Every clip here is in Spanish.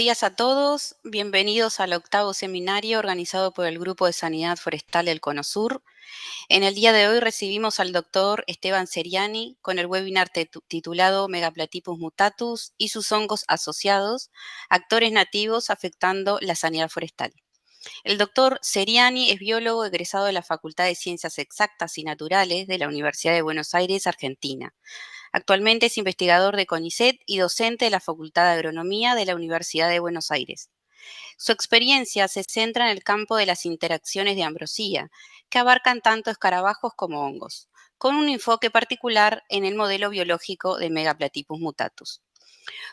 Días a todos, bienvenidos al octavo seminario organizado por el Grupo de Sanidad Forestal del CONOSUR. En el día de hoy recibimos al doctor Esteban Seriani con el webinar titulado Megaplatypus mutatus y sus hongos asociados, actores nativos afectando la sanidad forestal. El doctor Seriani es biólogo egresado de la Facultad de Ciencias Exactas y Naturales de la Universidad de Buenos Aires, Argentina. Actualmente es investigador de CONICET y docente de la Facultad de Agronomía de la Universidad de Buenos Aires. Su experiencia se centra en el campo de las interacciones de ambrosía, que abarcan tanto escarabajos como hongos, con un enfoque particular en el modelo biológico de Megaplatypus mutatus.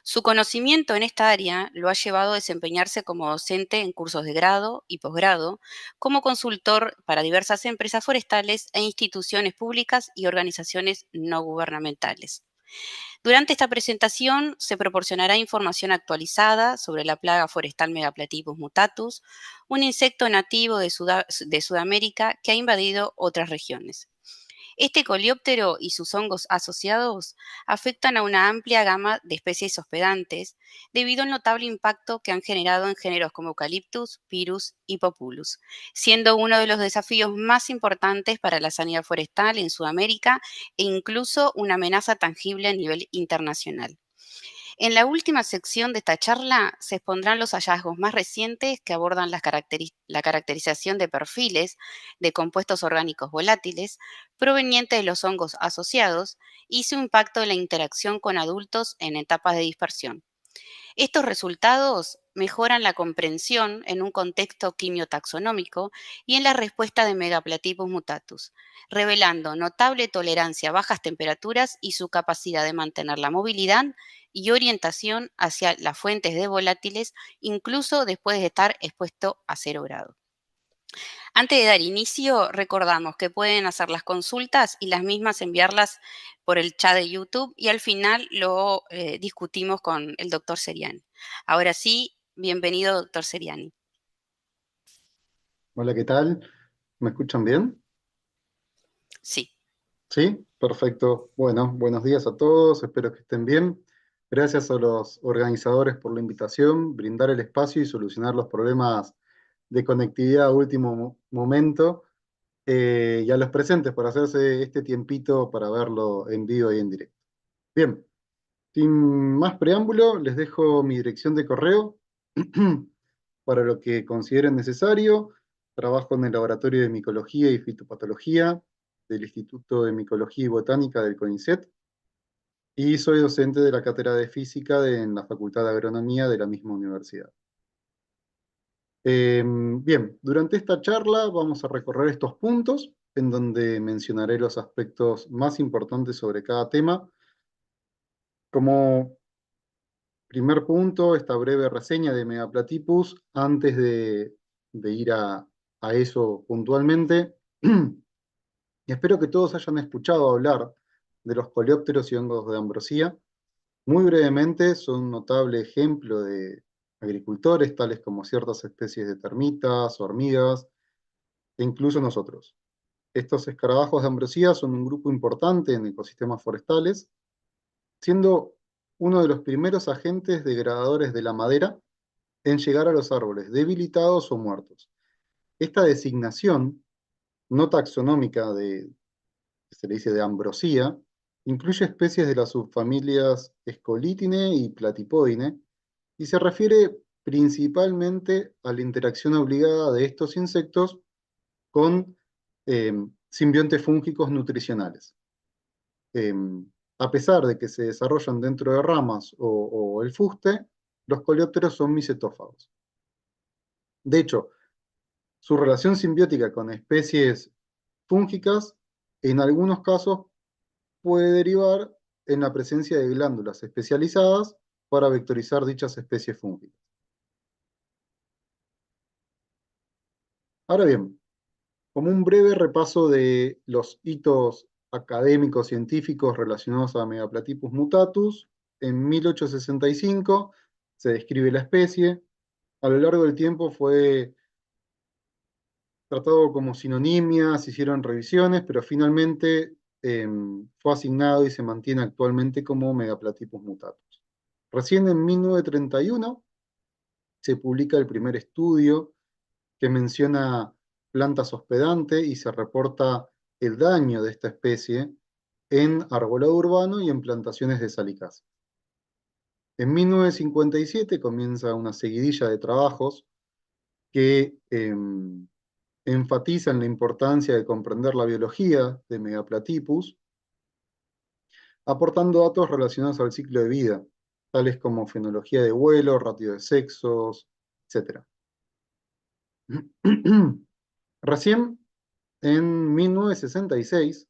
Su conocimiento en esta área lo ha llevado a desempeñarse como docente en cursos de grado y posgrado, como consultor para diversas empresas forestales e instituciones públicas y organizaciones no gubernamentales. Durante esta presentación se proporcionará información actualizada sobre la plaga forestal Megaplatypus mutatus, un insecto nativo de Sudamérica que ha invadido otras regiones. Este coleóptero y sus hongos asociados afectan a una amplia gama de especies hospedantes debido al notable impacto que han generado en géneros como Eucalyptus, Pyrus y Populus, siendo uno de los desafíos más importantes para la sanidad forestal en Sudamérica e incluso una amenaza tangible a nivel internacional. En la última sección de esta charla se expondrán los hallazgos más recientes que abordan la caracterización de perfiles de compuestos orgánicos volátiles provenientes de los hongos asociados y su impacto en la interacción con adultos en etapas de dispersión. Estos resultados mejoran la comprensión en un contexto quimiotaxonómico y en la respuesta de Megaplatypus mutatus, revelando notable tolerancia a bajas temperaturas y su capacidad de mantener la movilidad y orientación hacia las fuentes de volátiles, incluso después de estar expuesto a 0 grados. Antes de dar inicio, recordamos que pueden hacer las consultas y las mismas enviarlas por el chat de YouTube y al final lo discutimos con el doctor Seriani. Ahora sí, bienvenido, doctor Seriani. Hola, ¿qué tal? ¿Me escuchan bien? Sí. Sí, perfecto. Bueno, buenos días a todos, espero que estén bien. Gracias a los organizadores por la invitación, brindar el espacio y solucionar los problemas de conectividad a último momento, y a los presentes por hacerse este tiempito para verlo en vivo y en directo. Bien, sin más preámbulo, les dejo mi dirección de correo para lo que consideren necesario. Trabajo en el Laboratorio de Micología y Fitopatología del Instituto de Micología y Botánica del CONICET y soy docente de la Cátedra de Física en la Facultad de Agronomía de la misma universidad. Bien, durante esta charla vamos a recorrer estos puntos en donde mencionaré los aspectos más importantes sobre cada tema. Como primer punto, esta breve reseña de Megaplatypus antes de ir a eso puntualmente. Espero que todos hayan escuchado hablar de los coleópteros y hongos de ambrosía. Muy brevemente, son un notable ejemplo de agricultores, tales como ciertas especies de termitas, hormigas, e incluso nosotros. Estos escarabajos de ambrosía son un grupo importante en ecosistemas forestales, siendo uno de los primeros agentes degradadores de la madera en llegar a los árboles debilitados o muertos. Esta designación no taxonómica que se le dice de ambrosía, incluye especies de las subfamilias Scolitine y Platypodine, y se refiere principalmente a la interacción obligada de estos insectos con eh, simbiontes fúngicos nutricionales. Eh, a pesar de que se desarrollan dentro de ramas o el fuste, los coleópteros son micetófagos. De hecho, su relación simbiótica con especies fúngicas en algunos casos puede derivar en la presencia de glándulas especializadas para vectorizar dichas especies fúngicas. Ahora bien, como un breve repaso de los hitos académicos científicos relacionados a Megaplatypus mutatus, en 1865 se describe la especie. A lo largo del tiempo fue tratado como sinonimia, se hicieron revisiones, pero finalmente fue asignado y se mantiene actualmente como Megaplatypus mutatus. Recién en 1931 se publica el primer estudio que menciona plantas hospedantes y se reporta el daño de esta especie en arbolado urbano y en plantaciones de salicáceas. En 1957 comienza una seguidilla de trabajos que enfatizan la importancia de comprender la biología de Megaplatypus, aportando datos relacionados al ciclo de vida, tales como fenología de vuelo, ratio de sexos, etc. Recién, en 1966,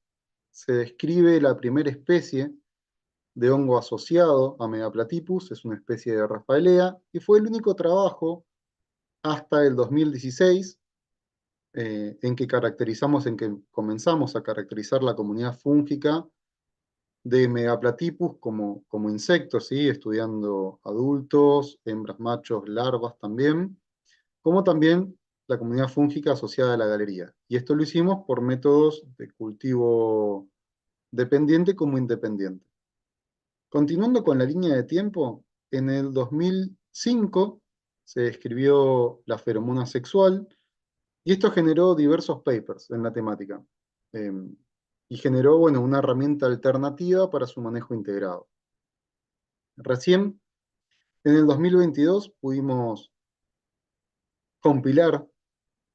se describe la primera especie de hongo asociado a Megaplatypus, es una especie de Rafaelea, y fue el único trabajo hasta el 2016 en que comenzamos a caracterizar la comunidad fúngica de Megaplatypus como insectos, ¿sí? Estudiando adultos, hembras, machos, larvas también, como también la comunidad fúngica asociada a la galería. Y esto lo hicimos por métodos de cultivo dependiente como independiente. Continuando con la línea de tiempo, en el 2005 se describió la feromona sexual y esto generó diversos papers en la temática eh, y generó, bueno, una herramienta alternativa para su manejo integrado. Recién, en el 2022, pudimos compilar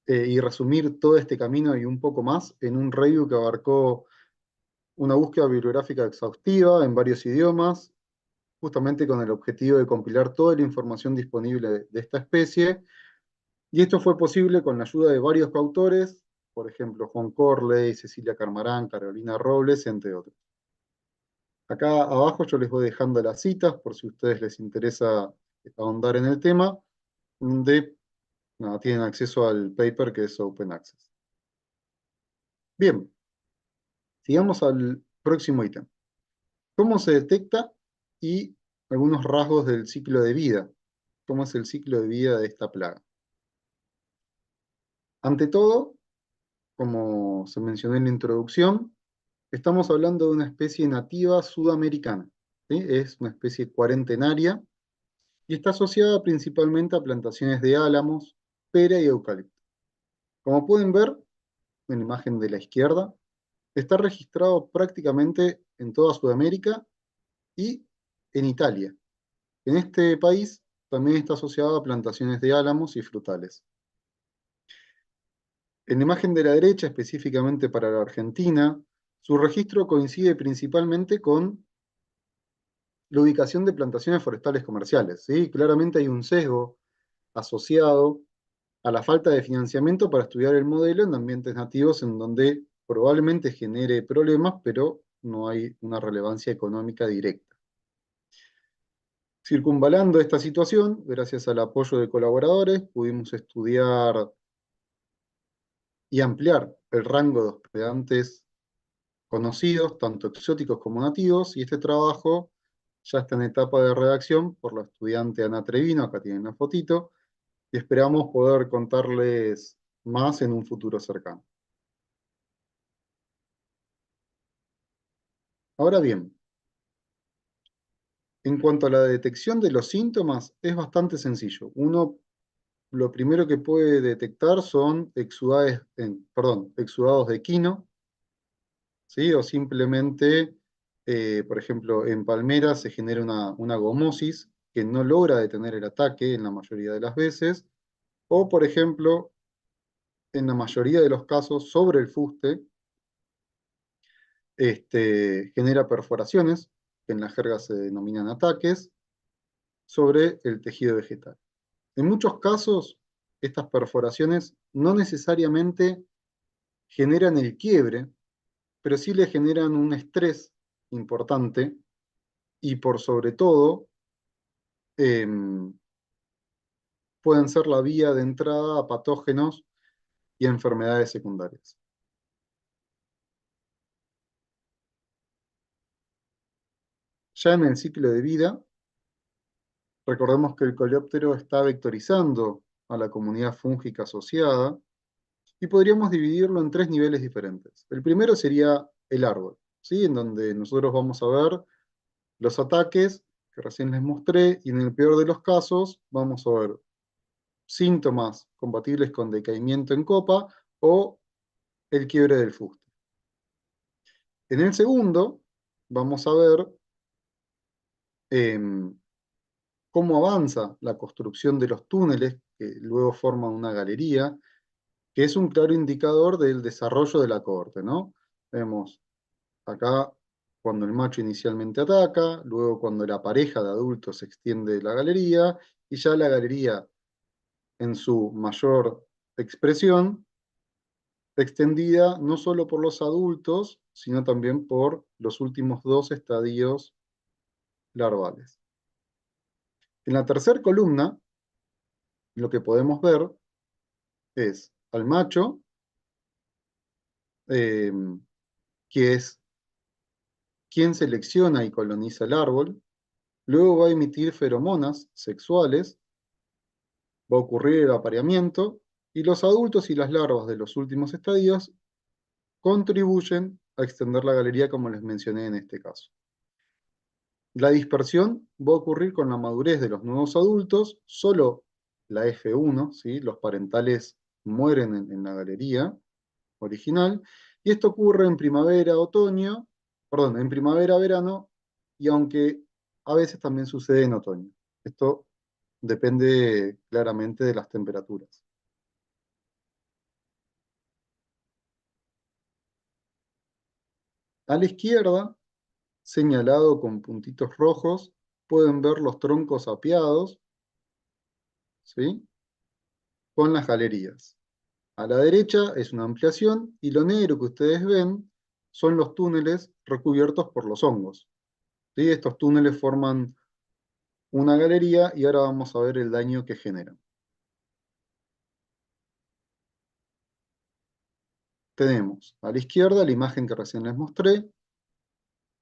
y resumir todo este camino y un poco más en un review que abarcó una búsqueda bibliográfica exhaustiva en varios idiomas, justamente con el objetivo de compilar toda la información disponible de esta especie. Y esto fue posible con la ayuda de varios coautores, por ejemplo, Juan Corley, Cecilia Carmarán, Carolina Robles, entre otros. Acá abajo yo les voy dejando las citas, por si a ustedes les interesa ahondar en el tema, de, nada, tienen acceso al paper que es Open Access. Bien, sigamos al próximo ítem. ¿Cómo se detecta y algunos rasgos del ciclo de vida? ¿Cómo es el ciclo de vida de esta plaga? Ante todo, como se mencionó en la introducción, estamos hablando de una especie nativa sudamericana, ¿sí? Es una especie cuarentenaria y está asociada principalmente a plantaciones de álamos, pera y eucalipto. Como pueden ver en la imagen de la izquierda, está registrado prácticamente en toda Sudamérica y en Italia. En este país también está asociado a plantaciones de álamos y frutales. En la imagen de la derecha, específicamente para la Argentina, su registro coincide principalmente con la ubicación de plantaciones forestales comerciales, ¿sí? Claramente hay un sesgo asociado a la falta de financiamiento para estudiar el modelo en ambientes nativos en donde probablemente genere problemas, pero no hay una relevancia económica directa. Circunvalando esta situación, gracias al apoyo de colaboradores, pudimos estudiar y ampliar el rango de hospedantes conocidos, tanto exóticos como nativos, y este trabajo ya está en etapa de redacción por la estudiante Ana Trevino, acá tienen la fotito, y esperamos poder contarles más en un futuro cercano. Ahora bien, en cuanto a la detección de los síntomas, es bastante sencillo. Uno, lo primero que puede detectar son exudados de quino, ¿sí? O simplemente, por ejemplo, en palmeras se genera una gomosis que no logra detener el ataque en la mayoría de las veces, o por ejemplo, en la mayoría de los casos, sobre el fuste, genera perforaciones, que en la jerga se denominan ataques, sobre el tejido vegetal. En muchos casos, estas perforaciones no necesariamente generan el quiebre, pero sí le generan un estrés importante y por sobre todo eh, pueden ser la vía de entrada a patógenos y enfermedades secundarias. Ya en el ciclo de vida, recordemos que el coleóptero está vectorizando a la comunidad fúngica asociada y podríamos dividirlo en tres niveles diferentes. El primero sería el árbol, ¿sí? En donde nosotros vamos a ver los ataques que recién les mostré y en el peor de los casos vamos a ver síntomas compatibles con decaimiento en copa o el quiebre del fuste. En el segundo, vamos a ver cómo avanza la construcción de los túneles que luego forman una galería, que es un claro indicador del desarrollo de la cohorte, ¿no? Vemos acá cuando el macho inicialmente ataca, luego cuando la pareja de adultos extiende la galería, y ya la galería en su mayor expresión, extendida no solo por los adultos, sino también por los últimos dos estadios larvales. En la tercera columna, lo que podemos ver es al macho, eh, que es quien selecciona y coloniza el árbol, luego va a emitir feromonas sexuales, va a ocurrir el apareamiento, y los adultos y las larvas de los últimos estadios contribuyen a extender la galería como les mencioné en este caso. La dispersión va a ocurrir con la madurez de los nuevos adultos, solo la F1, ¿sí? Los parentales mueren en la galería original, y esto ocurre en primavera, otoño, perdón, en primavera, verano, y aunque a veces también sucede en otoño. Esto depende claramente de las temperaturas. A la izquierda, señalado con puntitos rojos, pueden ver los troncos apiados, ¿sí? Con las galerías. A la derecha es una ampliación y lo negro que ustedes ven son los túneles recubiertos por los hongos, ¿sí? Estos túneles forman una galería y ahora vamos a ver el daño que generan. Tenemos a la izquierda la imagen que recién les mostré.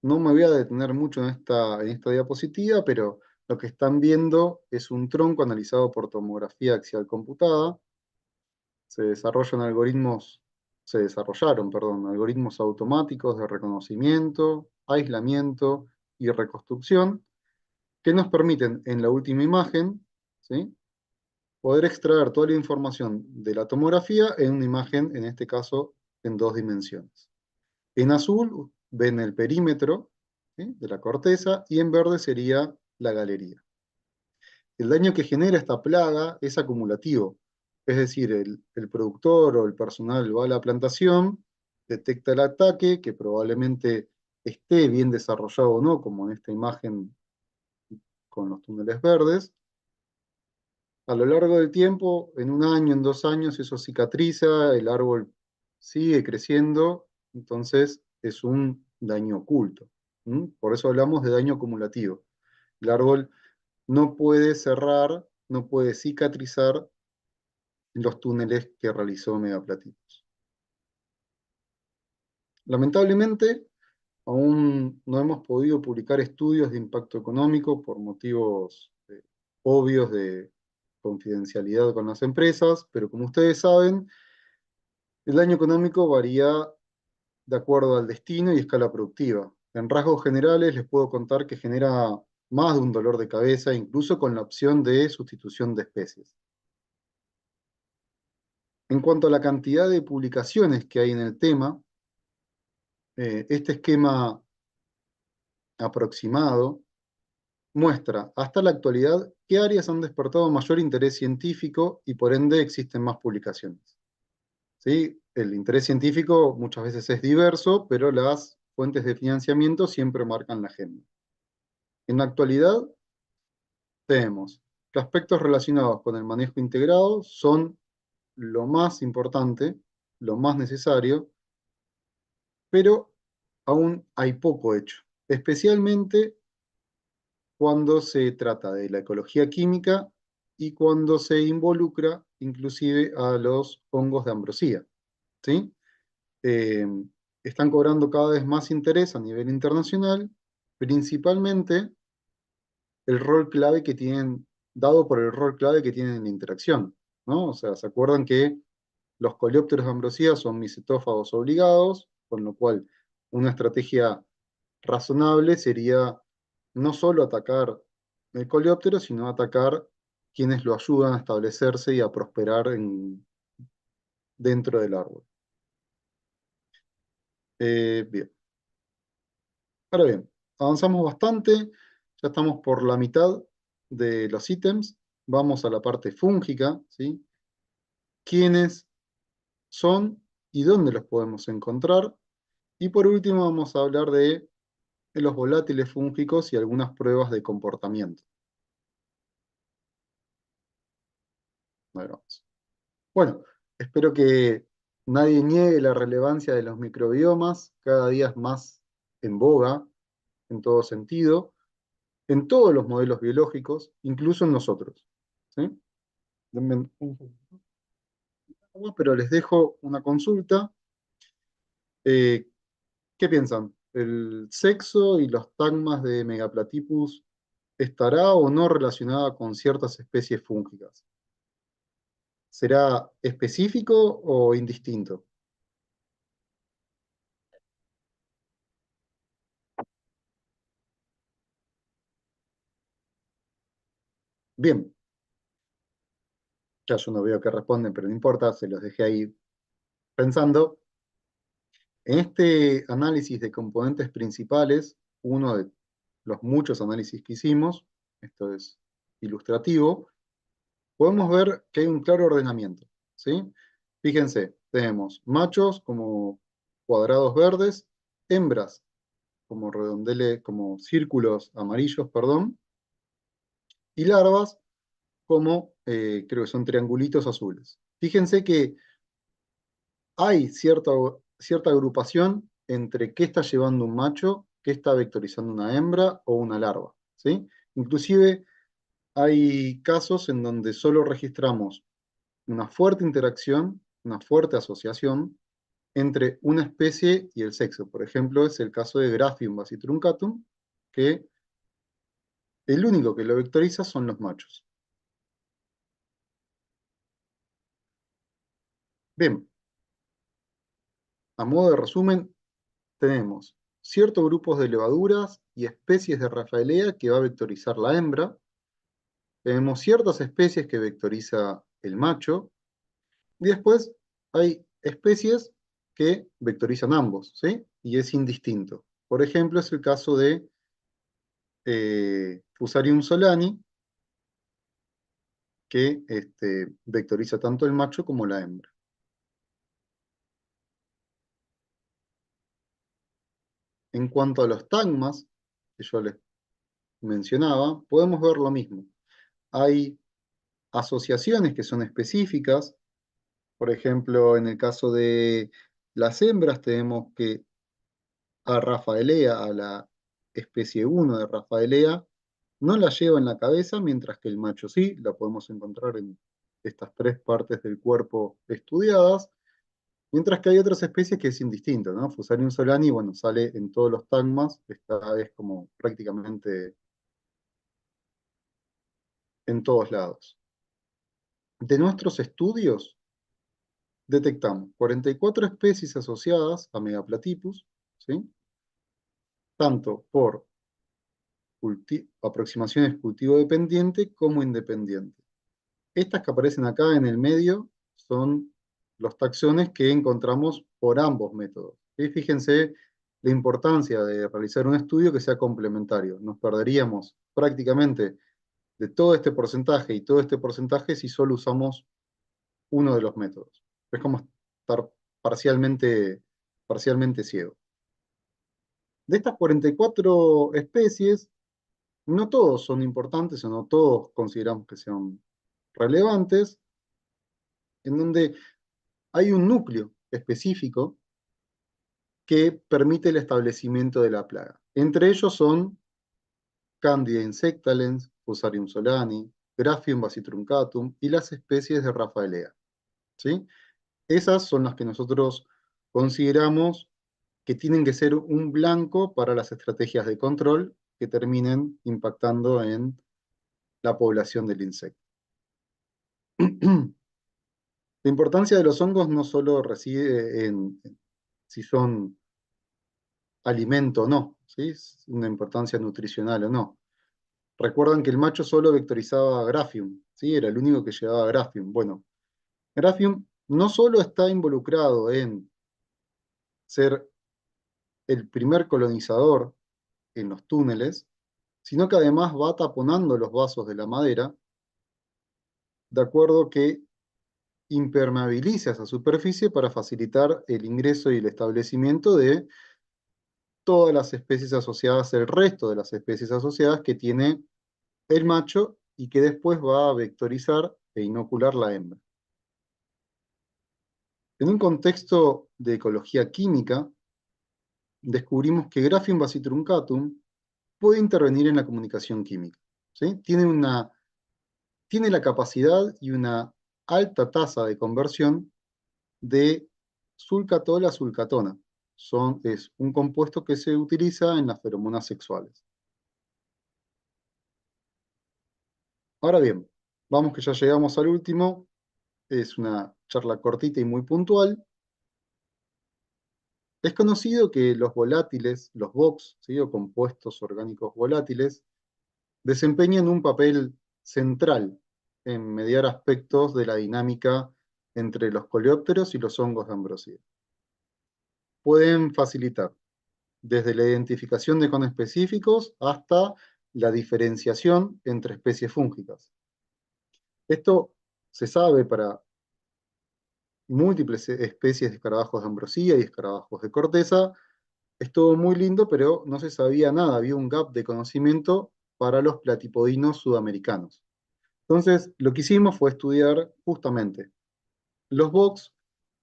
No me voy a detener mucho en esta diapositiva, pero lo que están viendo es un tronco analizado por tomografía axial computada. Se desarrollaron, perdón, algoritmos automáticos de reconocimiento, aislamiento y reconstrucción que nos permiten en la última imagen, ¿sí?, poder extraer toda la información de la tomografía en una imagen, en este caso, en dos dimensiones. En azul ven el perímetro, ¿sí?, de la corteza, y en verde sería la galería. El daño que genera esta plaga es acumulativo, es decir, el productor o el personal va a la plantación, detecta el ataque, que probablemente esté bien desarrollado o no, como en esta imagen con los túneles verdes. A lo largo del tiempo, en un año, en 2 años, eso cicatriza, el árbol sigue creciendo, entonces es un daño oculto. Por eso hablamos de daño acumulativo. El árbol no puede cerrar, no puede cicatrizar los túneles que realizó Megaplatinos. Lamentablemente, aún no hemos podido publicar estudios de impacto económico por motivos obvios de confidencialidad con las empresas, pero como ustedes saben, el daño económico varía de acuerdo al destino y escala productiva. En rasgos generales les puedo contar que genera más de un dolor de cabeza, incluso con la opción de sustitución de especies. En cuanto a la cantidad de publicaciones que hay en el tema, este esquema aproximado muestra hasta la actualidad qué áreas han despertado mayor interés científico y por ende existen más publicaciones. ¿Sí? El interés científico muchas veces es diverso, pero las fuentes de financiamiento siempre marcan la agenda. En la actualidad tenemos que aspectos relacionados con el manejo integrado son lo más importante, lo más necesario, pero aún hay poco hecho, especialmente cuando se trata de la ecología química y cuando se involucra inclusive a los hongos de ambrosía, ¿sí? Eh, Están cobrando cada vez más interés a nivel internacional, principalmente el rol clave que tienen, dado por el rol clave que tienen en la interacción, ¿no? O sea, ¿se acuerdan que los coleópteros de ambrosía son micetófagos obligados, con lo cual una estrategia razonable sería no solo atacar el coleóptero, sino atacar quienes lo ayudan a establecerse y a prosperar dentro del árbol. Bien. Ahora bien, avanzamos bastante, ya estamos por la mitad de los ítems, vamos a la parte fúngica, ¿sí? ¿Quiénes son y dónde los podemos encontrar? Y por último vamos a hablar de los volátiles fúngicos y algunas pruebas de comportamiento. Ahí vamos. Bueno, espero que nadie niegue la relevancia de los microbiomas, cada día es más en boga, en todo sentido, en todos los modelos biológicos, incluso en nosotros. ¿Sí? Denme un segundo, pero les dejo una consulta. Eh, ¿Qué piensan? ¿El sexo y los tagmas de Megaplatypus estará o no relacionada con ciertas especies fúngicas? ¿Será específico o indistinto? Bien, ya yo no veo qué responden, pero no importa, se los dejé ahí pensando. En este análisis de componentes principales, uno de los muchos análisis que hicimos, esto es ilustrativo, podemos ver que hay un claro ordenamiento, ¿sí? Fíjense, tenemos machos como cuadrados verdes, hembras como redondeles, como círculos amarillos, perdón, y larvas como, creo que son triangulitos azules. Fíjense que hay cierta agrupación entre qué está llevando un macho, qué está vectorizando una hembra o una larva, ¿sí? Inclusive hay casos en donde solo registramos una fuerte interacción, una fuerte asociación entre una especie y el sexo. Por ejemplo, es el caso de Graphium basitruncatum, que el único que lo vectoriza son los machos. Bien, a modo de resumen, tenemos ciertos grupos de levaduras y especies de Rafaelea que va a vectorizar la hembra. Tenemos ciertas especies que vectoriza el macho. Y después hay especies que vectorizan ambos, ¿sí? Y es indistinto. Por ejemplo, es el caso de Fusarium solani, que vectoriza tanto el macho como la hembra. En cuanto a los tagmas, que yo les mencionaba, podemos ver lo mismo. Hay asociaciones que son específicas. Por ejemplo, en el caso de las hembras, tenemos que a Rafaelea, a la especie uno de Rafaelea, no la lleva en la cabeza, mientras que el macho sí, la podemos encontrar en estas tres partes del cuerpo estudiadas, mientras que hay otras especies que es indistinto, ¿no? Fusarium solani, bueno, sale en todos los tagmas, esta vez como prácticamente en todos lados. De nuestros estudios, detectamos 44 especies asociadas a Megaplatypus, ¿sí? Tanto por aproximaciones cultivo dependiente como independiente. Estas que aparecen acá en el medio son los taxones que encontramos por ambos métodos. ¿Sí? Fíjense la importancia de realizar un estudio que sea complementario. Nos perderíamos prácticamente de todo este porcentaje y todo este porcentaje si solo usamos uno de los métodos. Es como estar parcialmente ciego. De estas 44 especies, no todos son importantes o no todos consideramos que sean relevantes, en donde hay un núcleo específico que permite el establecimiento de la plaga. Entre ellos son Candida insectalens, Fusarium solani, Graphium basitruncatum y las especies de Rafaelea. ¿Sí? Esas son las que nosotros consideramos que tienen que ser un blanco para las estrategias de control que terminen impactando en la población del insecto. La importancia de los hongos no solo reside en si son alimento o no, ¿sí? Una importancia nutricional o no. Recuerdan que el macho solo vectorizaba Graphium, ¿sí? Era el único que llevaba Graphium. Bueno, Graphium no solo está involucrado en ser el primer colonizador en los túneles, sino que además va taponando los vasos de la madera, de acuerdo que impermeabiliza esa superficie para facilitar el ingreso y el establecimiento de todas las especies asociadas, el resto de las especies asociadas que tiene el macho y que después va a vectorizar e inocular la hembra. En un contexto de ecología química, descubrimos que Graphium basitruncatum puede intervenir en la comunicación química. ¿Sí? Tiene la capacidad y una alta tasa de conversión de sulcatol a sulcatona. Es un compuesto que se utiliza en las feromonas sexuales. Ahora bien, vamos que ya llegamos al último. Es una charla cortita y muy puntual. Es conocido que los volátiles, los VOX, ¿sí? O compuestos orgánicos volátiles, desempeñan un papel central en mediar aspectos de la dinámica entre los coleópteros y los hongos de ambrosía. Pueden facilitar desde la identificación de conespecíficos hasta la diferenciación entre especies fúngicas. Esto se sabe para múltiples especies de escarabajos de ambrosía y escarabajos de corteza. Es todo muy lindo, pero no se sabía nada, había un gap de conocimiento para los platipodinos sudamericanos. Entonces, lo que hicimos fue estudiar justamente los box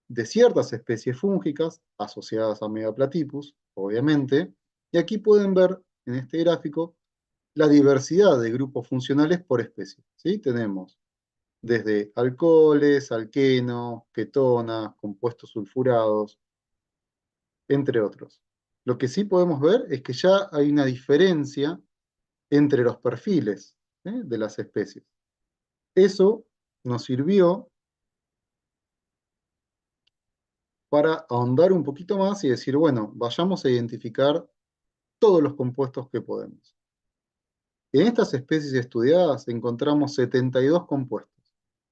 de ciertas especies fúngicas asociadas a Megaplatypus, obviamente, y aquí pueden ver en este gráfico la diversidad de grupos funcionales por especie. ¿Sí? Tenemos desde alcoholes, alquenos, ketonas, compuestos sulfurados, entre otros. Lo que sí podemos ver es que ya hay una diferencia entre los perfiles, de las especies. Eso nos sirvió para ahondar un poquito más y decir, bueno, vayamos a identificar todos los compuestos que podemos. En estas especies estudiadas encontramos 72 compuestos.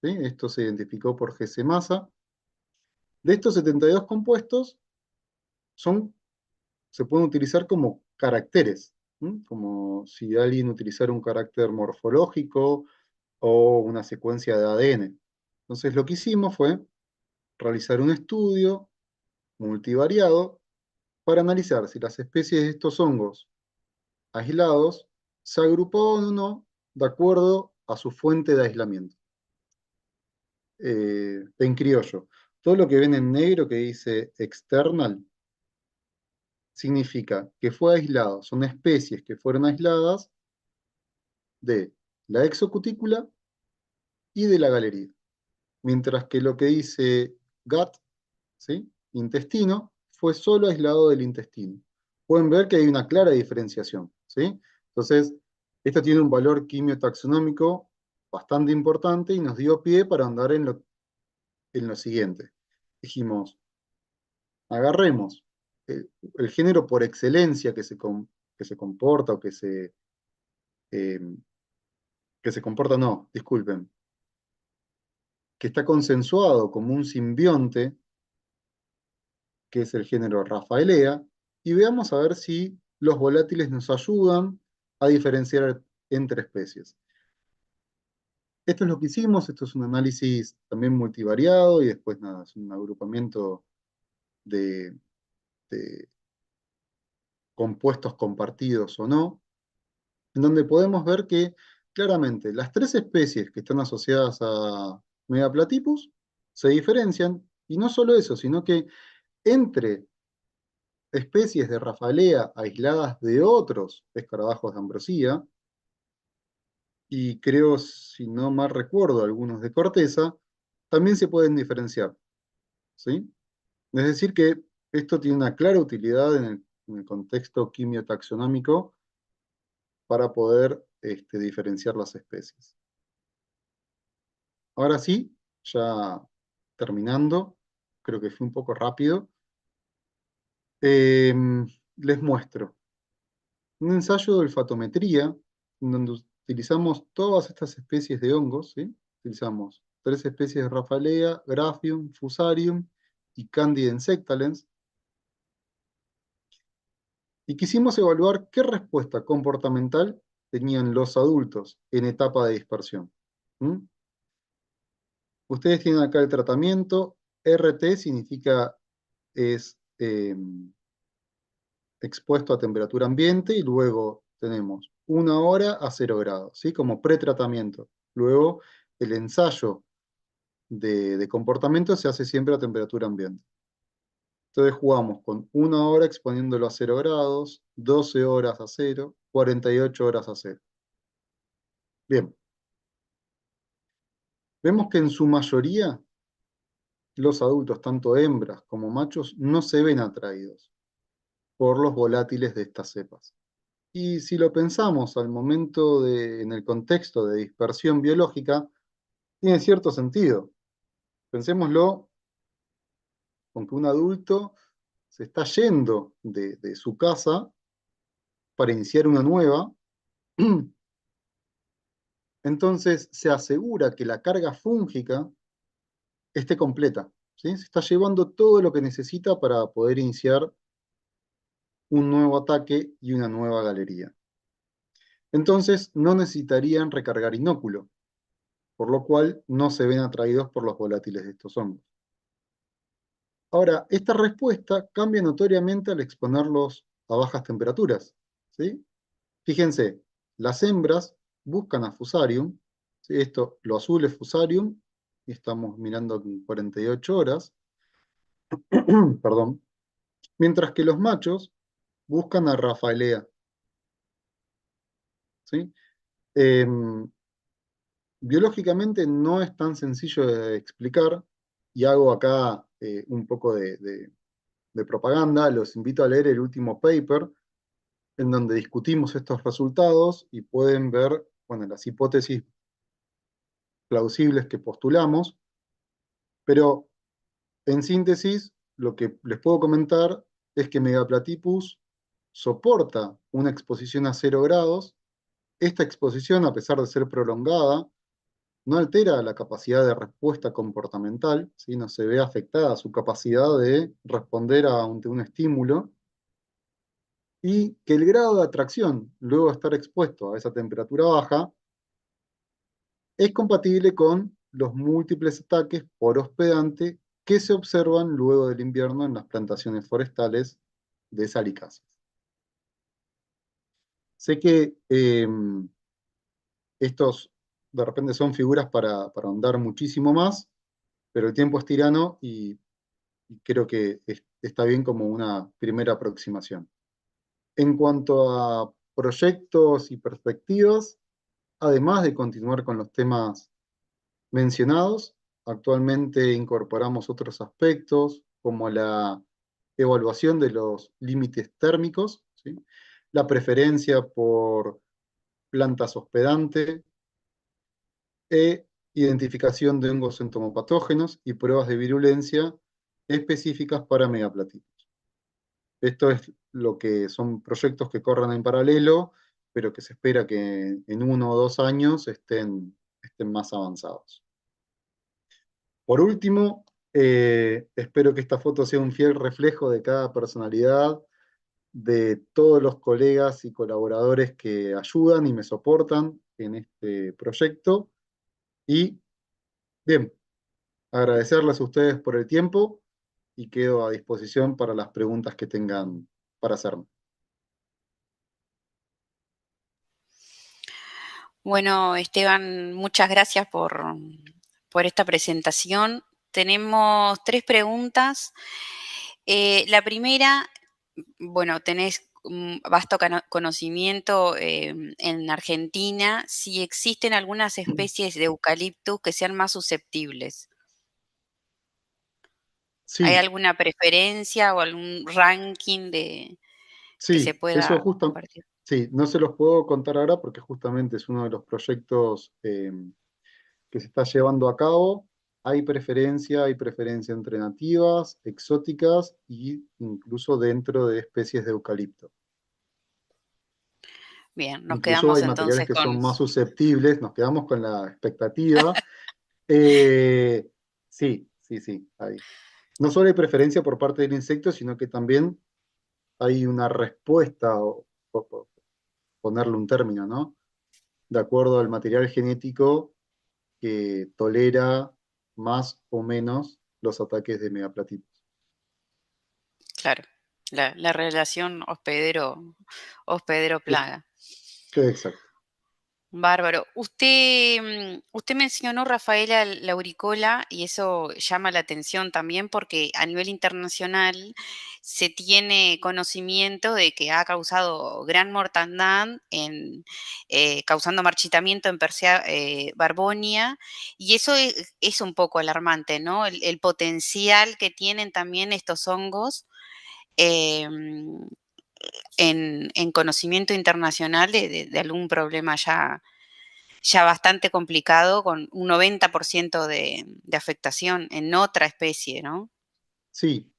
¿Sí? Esto se identificó por GC Massa. De estos 72 compuestos, se pueden utilizar como caracteres, ¿sí? Como si alguien utilizara un carácter morfológico o una secuencia de ADN. Entonces lo que hicimos fue realizar un estudio multivariado para analizar si las especies de estos hongos aislados se agrupaban o no de acuerdo a su fuente de aislamiento. En criollo, todo lo que ven en negro que dice external significa que fue aislado, son especies que fueron aisladas de la exocutícula y de la galería. Mientras que lo que dice gut, ¿sí? Intestino, fue solo aislado del intestino. Pueden ver que hay una clara diferenciación, ¿sí? Entonces, esto tiene un valor quimiotaxonómico bastante importante y nos dio pie para andar en lo siguiente. Dijimos, agarremos el género por excelencia que se comporta o eh, que se comporta, no, disculpen, que está consensuado como un simbionte, que es el género Rafaelea, y veamos a ver si los volátiles nos ayudan a diferenciar entre especies. Esto es lo que hicimos, esto es un análisis también multivariado y después nada, es un agrupamiento de, de compuestos compartidos o no, en donde podemos ver que claramente las tres especies que están asociadas a Megaplatypus se diferencian, y no solo eso, sino que entre especies de Rafalea aisladas de otros escarabajos de ambrosía, y creo, si no mal recuerdo, algunos de corteza, también se pueden diferenciar, ¿sí? Es decir, que esto tiene una clara utilidad en el contexto quimiotaxonómico para poder diferenciar las especies. Ahora sí, ya terminando, creo que fue un poco rápido, les muestro un ensayo de olfatometría, donde utilizamos todas estas especies de hongos, ¿sí? Utilizamos 3 especies de Raffalea, Graphium, Fusarium y Candida insectalens, y quisimos evaluar qué respuesta comportamental tenían los adultos en etapa de dispersión. ¿Mm? Ustedes tienen acá el tratamiento. RT significa es expuesto a temperatura ambiente, y luego tenemos 1 hora a 0 grados, ¿sí? Como pretratamiento. Luego el ensayo de comportamiento se hace siempre a temperatura ambiente. Entonces jugamos con 1 hora exponiéndolo a 0 grados, 12 horas a 0, 48 horas a 0. Bien, vemos que en su mayoría los adultos, tanto hembras como machos, no se ven atraídos por los volátiles de estas cepas. Y si lo pensamos al momento en el contexto de dispersión biológica, tiene cierto sentido. Pensémoslo con que un adulto se está yendo de su casa para iniciar una nueva, entonces se asegura que la carga fúngica esté completa, ¿sí? Se está llevando todo lo que necesita para poder iniciar un nuevo ataque y una nueva galería. Entonces no necesitarían recargar inóculo, por lo cual no se ven atraídos por los volátiles de estos hongos. Ahora, esta respuesta cambia notoriamente al exponerlos a bajas temperaturas, ¿sí? Fíjense, las hembras buscan a Fusarium, ¿sí? Esto, lo azul es Fusarium, y estamos mirando en 48 horas, perdón, mientras que los machos buscan a Rafaelea, ¿sí? Biológicamente no es tan sencillo de explicar, y hago acá un poco de propaganda. Los invito a leer el último paper en donde discutimos estos resultados y pueden ver, bueno, las hipótesis plausibles que postulamos, pero en síntesis, lo que les puedo comentar es que Megaplatypus soporta una exposición a 0 grados. Esta exposición, a pesar de ser prolongada, no altera la capacidad de respuesta comportamental, ¿sí? No se ve afectada su capacidad de responder ante un estímulo, y que el grado de atracción, luego de estar expuesto a esa temperatura baja, es compatible con los múltiples ataques por hospedante que se observan luego del invierno en las plantaciones forestales de salicáceas. Sé que estos de repente son figuras para ahondar muchísimo más, pero el tiempo es tirano, y creo que está bien como una primera aproximación. En cuanto a proyectos y perspectivas, además de continuar con los temas mencionados, actualmente incorporamos otros aspectos como la evaluación de los límites térmicos, ¿sí? La preferencia por plantas hospedante, e identificación de hongos entomopatógenos y pruebas de virulencia específicas para megaplatípulos. Esto es lo que son proyectos que corren en paralelo, pero que se espera que en 1 o 2 años estén más avanzados. Por último, espero que esta foto sea un fiel reflejo de cada personalidad, de todos los colegas y colaboradores que ayudan y me soportan en este proyecto. Y bien, agradecerles a ustedes por el tiempo, y quedo a disposición para las preguntas que tengan para hacerme. Bueno, Esteban, muchas gracias por esta presentación. Tenemos 3 preguntas. La primera, bueno, tenés vasto conocimiento en Argentina, si existen algunas especies de eucaliptus que sean más susceptibles. ¿Hay Sí, alguna preferencia o algún ranking que se sí, eso pueda justo, compartir? sí, no se los puedo contar ahora porque justamente es uno de los proyectos que se está llevando a cabo. Hay preferencia entre nativas, exóticas e incluso dentro de especies de eucalipto. Bien, nos Incluso quedamos hay materiales entonces que son con... más susceptibles, nos quedamos con la expectativa. Eh, sí, sí, sí, hay. No solo hay preferencia por parte del insecto, sino que también hay una respuesta, o por ponerle un término, ¿no? De acuerdo al material genético que tolera más o menos los ataques de megaplatípus. Claro, la relación hospedero-plaga. Exacto. Bárbaro. Usted mencionó, Rafaela, la auricola y eso llama la atención también porque a nivel internacional se tiene conocimiento de que ha causado gran mortandad causando marchitamiento en Persea barbonia y eso es un poco alarmante, ¿no? El potencial que tienen también estos hongos. em, en conocimiento internacional de algún problema ya bastante complicado, con un 90% de afectación en otra especie, ¿no? Sí,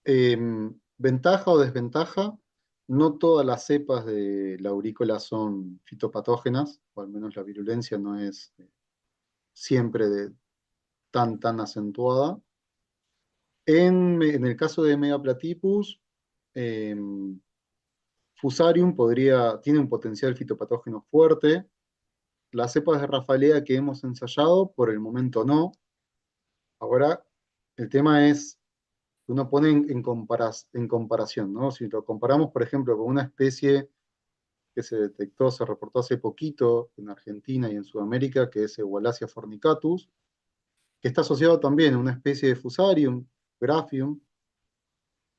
ventaja o desventaja, no todas las cepas de la aurícola son fitopatógenas, o al menos la virulencia no es siempre tan acentuada. En el caso de Megaplatypus, eh, Fusarium tiene un potencial fitopatógeno fuerte. Las cepas de Rafalea que hemos ensayado, por el momento no. Ahora, el tema es, uno pone en comparación, ¿no? Si lo comparamos, por ejemplo, con una especie que se detectó, se reportó hace poquito en Argentina y en Sudamérica, que es Wallacea fornicatus, que está asociado también a una especie de Fusarium, Graphium.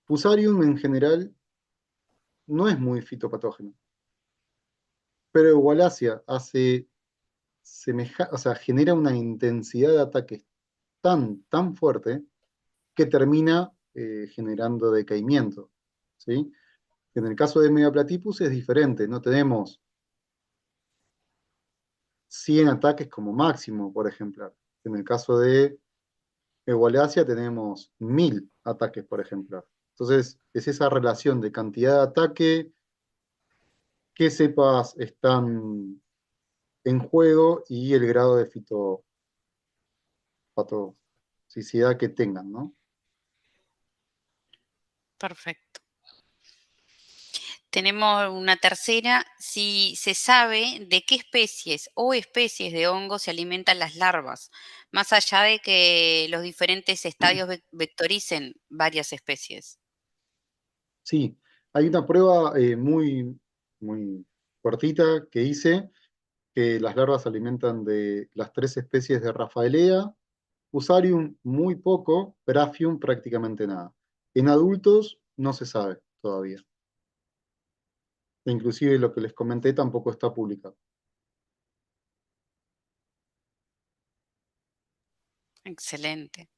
Fusarium en general no es muy fitopatógeno, pero Wallacea o sea, genera una intensidad de ataques tan fuerte que termina generando decaimiento, ¿sí? En el caso de Megaplatypus es diferente, no tenemos 100 ataques como máximo por ejemplar. En el caso de Wallacea tenemos 1000 ataques por ejemplar. Entonces, es esa relación de cantidad de ataque, qué cepas están en juego y el grado de fitopatoxicidad que tengan, ¿no? Perfecto. Tenemos una tercera, si se sabe de qué especies o especies de hongos se alimentan las larvas, más allá de que los diferentes estadios vectoricen varias especies. Sí, hay una prueba muy cortita que hice, que las larvas se alimentan de las tres especies de Rafaelea, Fusarium muy poco, Graphium prácticamente nada. En adultos no se sabe todavía. E inclusive lo que les comenté tampoco está publicado. Excelente.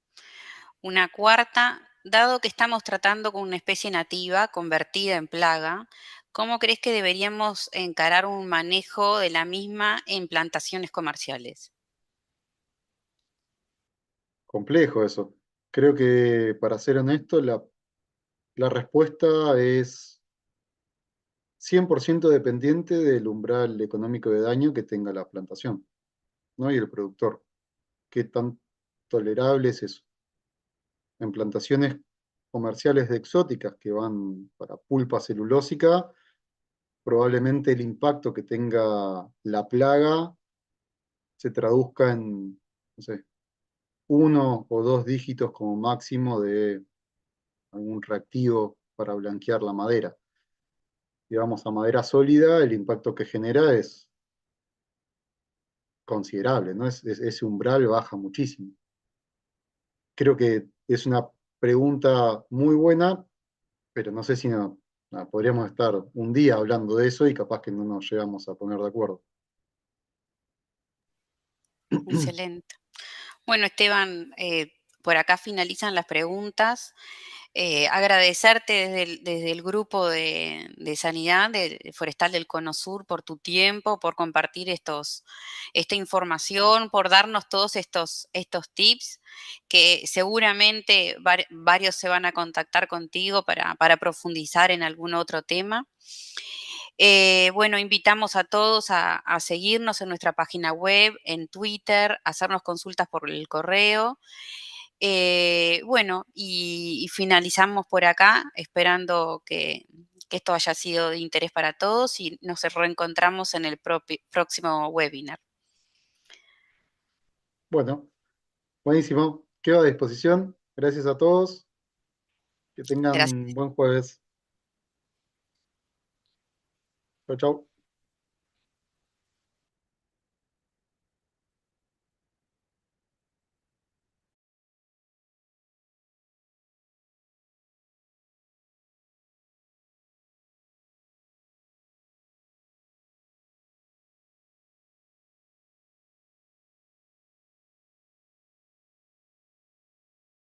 Una cuarta, dado que estamos tratando con una especie nativa convertida en plaga, ¿cómo crees que deberíamos encarar un manejo de la misma en plantaciones comerciales? Complejo eso. Creo que, para ser honesto, la respuesta es 100% dependiente del umbral económico de daño que tenga la plantación, ¿no? Y el productor. ¿Qué tan tolerable es eso? En plantaciones comerciales de exóticas que van para pulpa celulósica, probablemente el impacto que tenga la plaga se traduzca en, no sé, 1 o 2 dígitos como máximo de algún reactivo para blanquear la madera. Si vamos a madera sólida, el impacto que genera es considerable, ¿no? Ese umbral baja muchísimo. Creo que es una pregunta muy buena, pero no sé si podríamos estar un día hablando de eso y capaz que no nos llegamos a poner de acuerdo. Excelente. Bueno, Esteban, por acá finalizan las preguntas. Agradecerte desde el grupo de Sanidad Forestal del Cono Sur por tu tiempo, por compartir esta información, por darnos todos estos tips, que seguramente varios se van a contactar contigo para profundizar en algún otro tema. Bueno, invitamos a todos a seguirnos en nuestra página web, en Twitter, a hacernos consultas por el correo. Bueno, y finalizamos por acá, esperando que esto haya sido de interés para todos y nos reencontramos en el próximo webinar. Bueno, buenísimo. Quedo a disposición. Gracias a todos. Que Gracias. tengan buen jueves. Chau, chau.